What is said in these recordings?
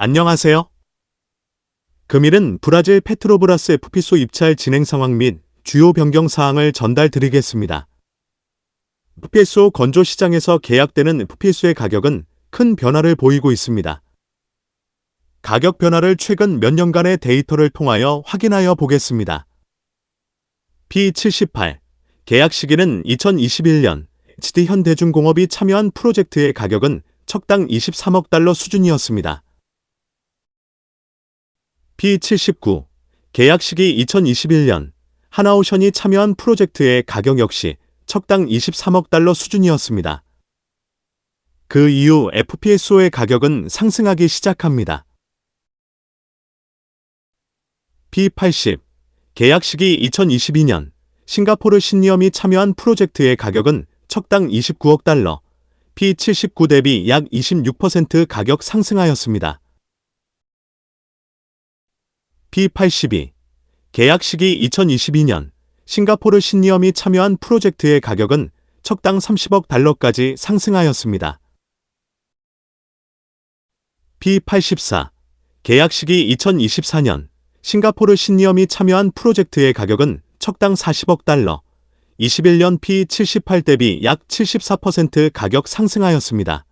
안녕하세요. 금일은 브라질 페트로브라스 FPSO 입찰 진행 상황 및 주요 변경 사항을 전달드리겠습니다. FPSO 건조 시장에서 계약되는 FPSO의 가격은 큰 변화를 보이고 있습니다. 가격 변화를 최근 몇 년간의 데이터를 통하여 확인하여 보겠습니다. P78 계약 시기는 2021년 HD 현대중공업이 참여한 프로젝트의 가격은 척당 23억 달러 수준이었습니다. P79 계약 시기 2021년 하나오션이 참여한 프로젝트의 가격 역시 척당 23억 달러 수준이었습니다. 그 이후 FPSO의 가격은 상승하기 시작합니다. P80 계약 시기 2022년 싱가포르 신리엄이 참여한 프로젝트의 가격은 척당 29억 달러, P79 대비 약 26% 가격 상승하였습니다. P82 계약 시기 2022년 싱가포르 신리엄이 참여한 프로젝트의 가격은 척당 30억 달러까지 상승하였습니다. P84 계약 시기 2024년 싱가포르 신리엄이 참여한 프로젝트의 가격은 척당 40억 달러, 21년 P78 대비 약 74% 가격 상승하였습니다.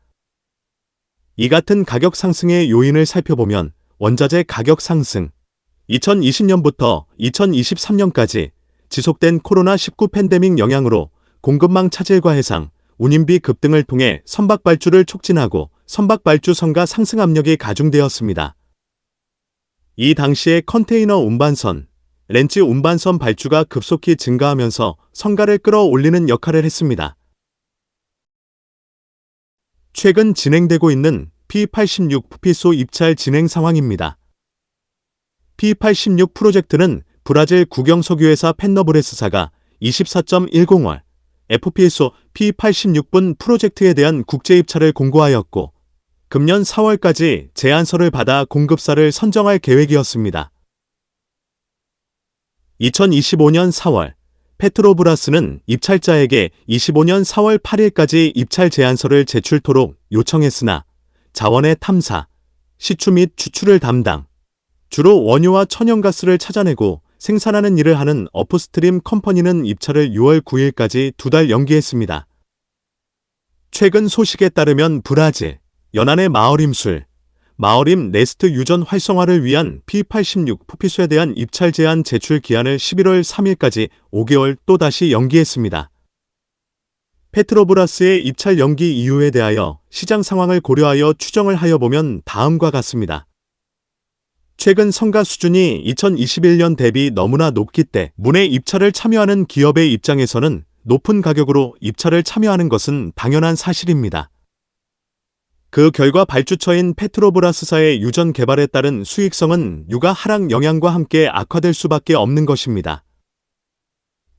이 같은 가격 상승의 요인을 살펴보면 원자재 가격 상승, 2020년부터 2023년까지 지속된 코로나19 팬데믹 영향으로 공급망 차질과 해상, 운임비 급등을 통해 선박 발주를 촉진하고 선박 발주 성가 상승 압력이 가중되었습니다. 이 당시에 컨테이너 운반선, 렌지 운반선 발주가 급속히 증가하면서 성가를 끌어올리는 역할을 했습니다. 최근 진행되고 있는 P86 FPSO 입찰 진행 상황입니다. P86 프로젝트는 브라질 국영석유회사 펜너브레스사가 24.10월 FPSO P86분 프로젝트에 대한 국제 입찰을 공고하였고 금년 4월까지 제안서를 받아 공급사를 선정할 계획이었습니다. 2025년 4월 페트로브라스는 입찰자에게 25년 4월 8일까지 입찰 제안서를 제출토록 요청했으나 자원의 탐사, 시추 및 추출을 담당, 주로 원유와 천연가스를 찾아내고 생산하는 일을 하는 업스트림 컴퍼니는 입찰을 6월 9일까지 2달 연기했습니다. 최근 소식에 따르면 브라질, 연안의 마어림 네스트 유전 활성화를 위한 P86 FPSO에 대한 입찰 제안 제출 기한을 11월 3일까지 5개월 또다시 연기했습니다. 페트로브라스의 입찰 연기 이유에 대하여 시장 상황을 고려하여 추정을 하여 보면 다음과 같습니다. 최근 성가 수준이 2021년 대비 너무나 높기 때문에 입찰을 참여하는 기업의 입장에서는 높은 가격으로 입찰을 참여하는 것은 당연한 사실입니다. 그 결과 발주처인 페트로브라스사의 유전 개발에 따른 수익성은 유가 하락 영향과 함께 악화될 수밖에 없는 것입니다.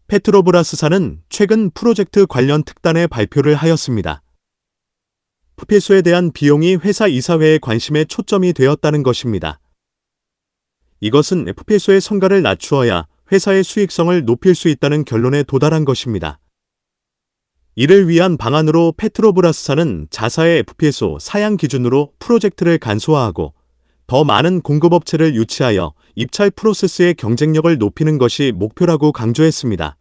페트로브라스사는 최근 프로젝트 관련 특단의 발표를 하였습니다. FPSO에 대한 비용이 회사 이사회의 관심에 초점이 되었다는 것입니다. 이것은 FPSO의 성가를 낮추어야 회사의 수익성을 높일 수 있다는 결론에 도달한 것입니다. 이를 위한 방안으로 페트로브라스사는 자사의 FPSO 사양 기준으로 프로젝트를 간소화하고 더 많은 공급업체를 유치하여 입찰 프로세스의 경쟁력을 높이는 것이 목표라고 강조했습니다.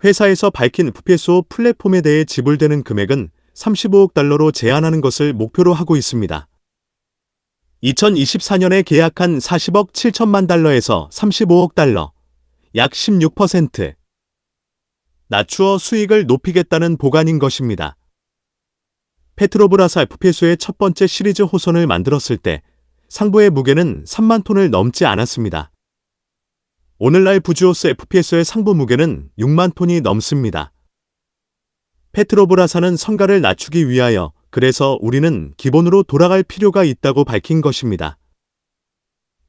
회사에서 밝힌 FPSO 플랫폼에 대해 지불되는 금액은 35억 달러로 제한하는 것을 목표로 하고 있습니다. 2024년에 계약한 40억 7천만 달러에서 35억 달러, 약 16%. 낮추어 수익을 높이겠다는 보관인 것입니다. 페트로브라스 FPSO의 첫 번째 시리즈 호선을 만들었을 때 상부의 무게는 3만 톤을 넘지 않았습니다. 오늘날 부지오스 FPSO의 상부 무게는 6만 톤이 넘습니다. 페트로브라사는 성가를 낮추기 위하여 그래서 우리는 기본으로 돌아갈 필요가 있다고 밝힌 것입니다.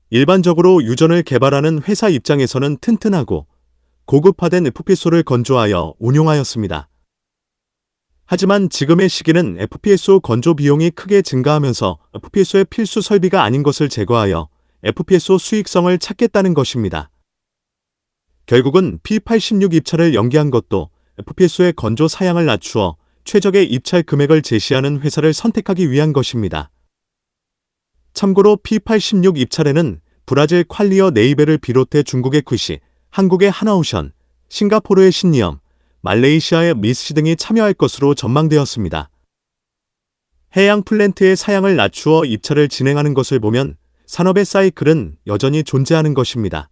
일반적으로 유전을 개발하는 회사 입장에서는 튼튼하고 고급화된 FPSO를 건조하여 운용하였습니다. 하지만 지금의 시기는 FPSO 건조 비용이 크게 증가하면서 FPSO의 필수 설비가 아닌 것을 제거하여 FPSO 수익성을 찾겠다는 것입니다. 결국은 P86 입찰을 연기한 것도 FPSO의 건조 사양을 낮추어 최적의 입찰 금액을 제시하는 회사를 선택하기 위한 것입니다. 참고로 P86 입찰에는 브라질 퀄리어 네이베를 비롯해 중국의 쿠시, 한국의 하나오션, 싱가포르의 신니엄, 말레이시아의 미스시 등이 참여할 것으로 전망되었습니다. 해양 플랜트의 사양을 낮추어 입찰을 진행하는 것을 보면 산업의 사이클은 여전히 존재하는 것입니다.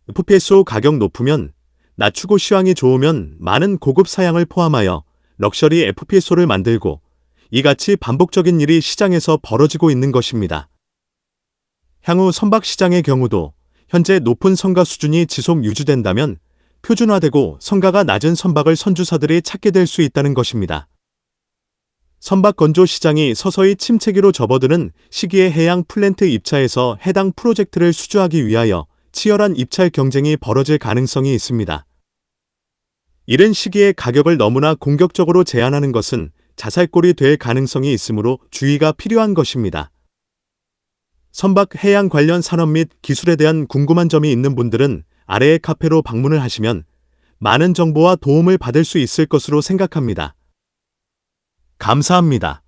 FPSO 가격 높으면 낮추고 시황이 좋으면 많은 고급 사양을 포함하여 럭셔리 FPSO를 만들고 이같이 반복적인 일이 시장에서 벌어지고 있는 것입니다. 향후 선박 시장의 경우도 현재 높은 성가 수준이 지속 유지된다면 표준화되고 성가가 낮은 선박을 선주사들이 찾게 될 수 있다는 것입니다. 선박 건조 시장이 서서히 침체기로 접어드는 시기에 해양 플랜트 입찰에서 해당 프로젝트를 수주하기 위하여 치열한 입찰 경쟁이 벌어질 가능성이 있습니다. 이른 시기에 가격을 너무나 공격적으로 제한하는 것은 자살골이 될 가능성이 있으므로 주의가 필요한 것입니다. 선박 해양 관련 산업 및 기술에 대한 궁금한 점이 있는 분들은 아래의 카페로 방문을 하시면 많은 정보와 도움을 받을 수 있을 것으로 생각합니다. 감사합니다.